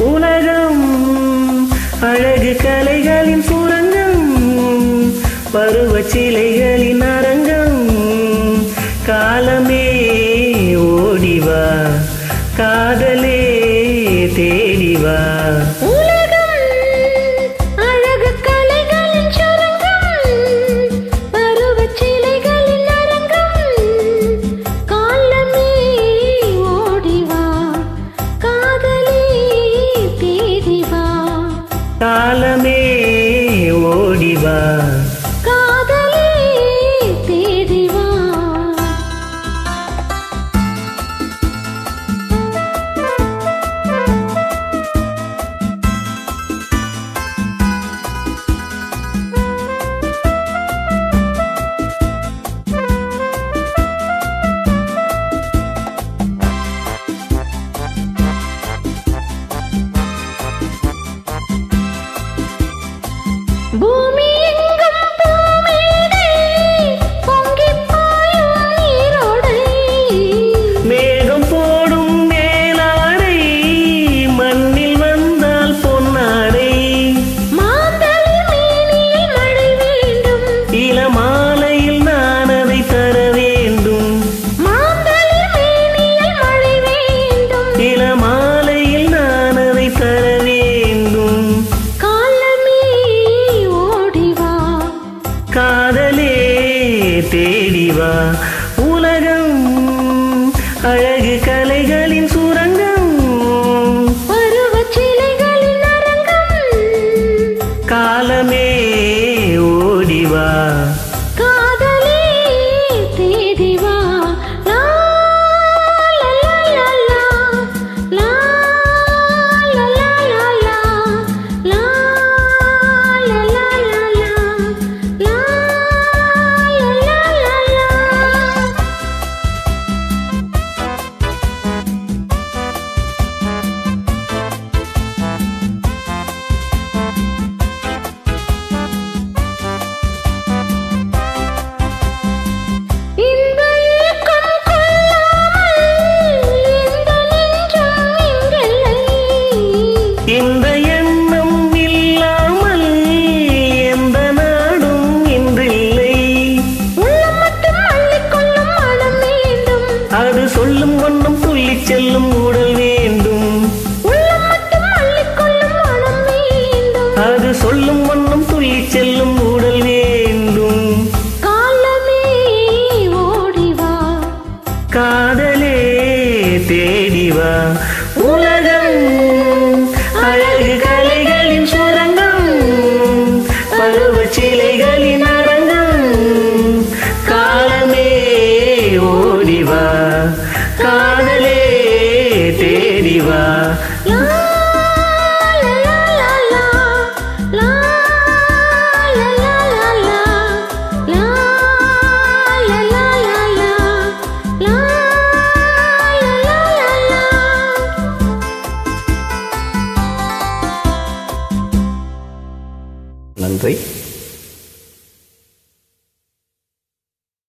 உலகம் அழகு கலைகளின் சுரங்கம், பருவச் சிலைகளின் அரங்கம். காலமே ஓடிவா, காதலே தேடிவா. காலமே ஓடிவா, காதலே தேடிவா. பூமி எங்கும் பூமேடை, பொங்கிப் பாயும் நீரோடை. மேகம் போடும் மேலாடை, மண்ணில் வந்தால் பொன்னாடை. மாந்தளிர் மேனியில் மழை வேண்டும், இளமாலையில் நான் அதை தர வேண்டும். மாந்தளிர் மேனியில் மழை வேண்டும், இளமாலையில் நான் அதை தர வேண்டும். காலமே ஓடிவா, காதலே தேடிவா. உலகம் அழகு கலைகளின் சுரங்கம், பருவச் சிலைகளின் அரங்கம். காலமே ஓடிவா, காதலே தேடிவா. லா லா லா லா லா லா லா லா லா லா லா லா லா லா லா லா. இந்த ஏக்கம் கொள்ளாமல் எந்த நெஞ்சம் இங்கில்லை. இந்த எண்ணம் இல்லாமல் எந்த நாடும் இன்றில்லை. உள்ளம் மட்டும் அள்ளிக்கொள்ளும் மனம் வேண்டும், அது சொல்லும் வண்ணம் துள்ளிச் செல்லும் உடல் வேண்டும். உள்ளம் மட்டும் அள்ளிக்கொள்ளும் மனம் வேண்டும். அது சொல்லும் வண்ணம் துள்ளிச் செல்லும் உடல் வேண்டும். காலமே ஓடிவா, காதலே தேடிவா. உலகம் அழகு கலைகளின் சுரங்கம், பருவச் சிலைகளின் அரங்கம். காலமே ஓடிவா, காதலே தேடிவா. லா